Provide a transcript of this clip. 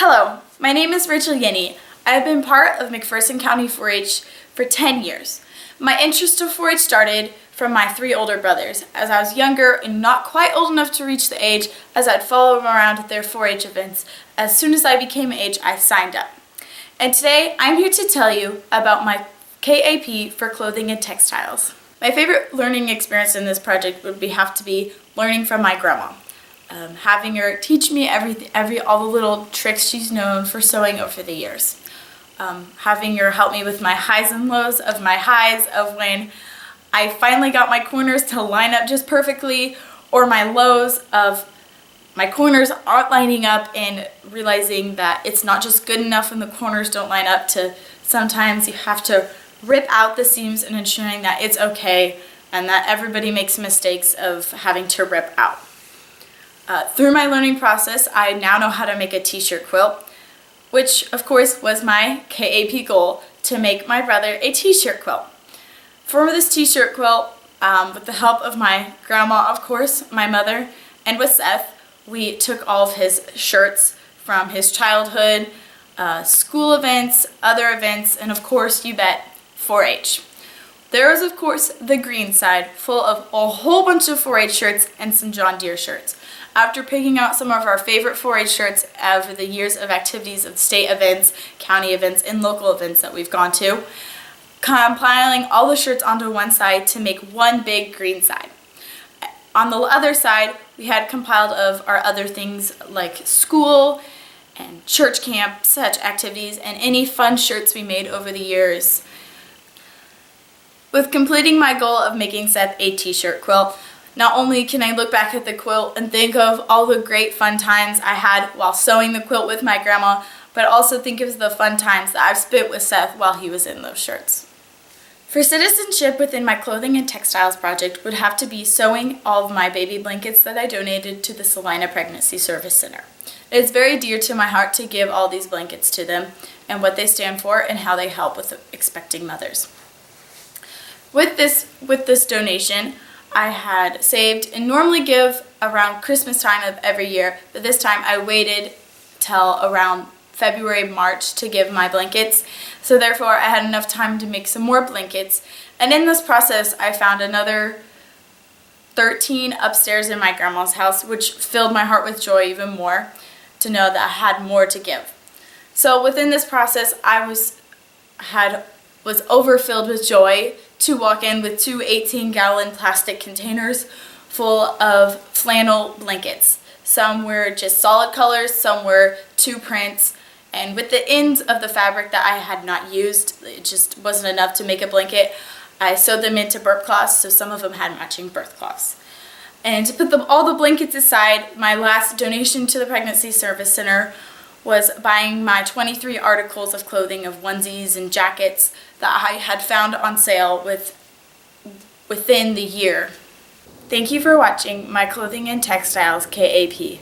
Hello, my name is Rachel Yenni. I have been part of McPherson County 4-H for 10 years. My interest in 4-H started from my 3 older brothers, as I was younger and not quite old enough to reach the age as I'd follow them around at their 4-H events. As soon as I became age, I signed up. And today, I'm here to tell you about my KAP for clothing and textiles. My favorite learning experience in this project would have to be learning from my grandma. Having her teach me all the little tricks she's known for sewing over the years. Having her help me with my highs and lows of my highs of when I finally got my corners to line up just perfectly, or my lows of my corners aren't lining up and realizing that it's not just good enough when the corners don't line up to sometimes you have to rip out the seams and ensuring that it's okay and that everybody makes mistakes of having to rip out. Through my learning process, I now know how to make a t-shirt quilt, which of course was my KAP goal, to make my brother a t-shirt quilt. For this t-shirt quilt, with the help of my grandma, of course, my mother, and with Seth, we took all of his shirts from his childhood, school events, other events, and of course, you bet, 4-H. There was, of course, the green side, full of a whole bunch of 4-H shirts and some John Deere shirts. After picking out some of our favorite 4-H shirts over the years of activities of state events, county events, and local events that we've gone to, compiling all the shirts onto one side to make one big green side. On the other side, we had compiled of our other things like school and church camp, such activities, and any fun shirts we made over the years. With completing my goal of making Seth a t-shirt quilt, not only can I look back at the quilt and think of all the great fun times I had while sewing the quilt with my grandma, but also think of the fun times that I've spent with Seth while he was in those shirts. For citizenship within my clothing and textiles project would have to be sewing all of my baby blankets that I donated to the Salina Pregnancy Service Center. It is very dear to my heart to give all these blankets to them and what they stand for and how they help with expecting mothers. With this donation, I had saved and normally give around Christmas time of every year, but this time I waited till around February, March to give my blankets. So therefore I had enough time to make some more blankets. And in this process, I found another 13 upstairs in my grandma's house, which filled my heart with joy even more to know that I had more to give. So within this process, I was overfilled with joy to walk in with 2 18-gallon plastic containers full of flannel blankets. Some were just solid colors, some were 2 prints, and with the ends of the fabric that I had not used, it just wasn't enough to make a blanket, I sewed them into burp cloths, so some of them had matching birth cloths. And to put all the blankets aside, my last donation to the Pregnancy Service Center was buying my 23 articles of clothing of onesies and jackets that I had found on sale within the year. Thank you for watching my Clothing and Textiles KAP.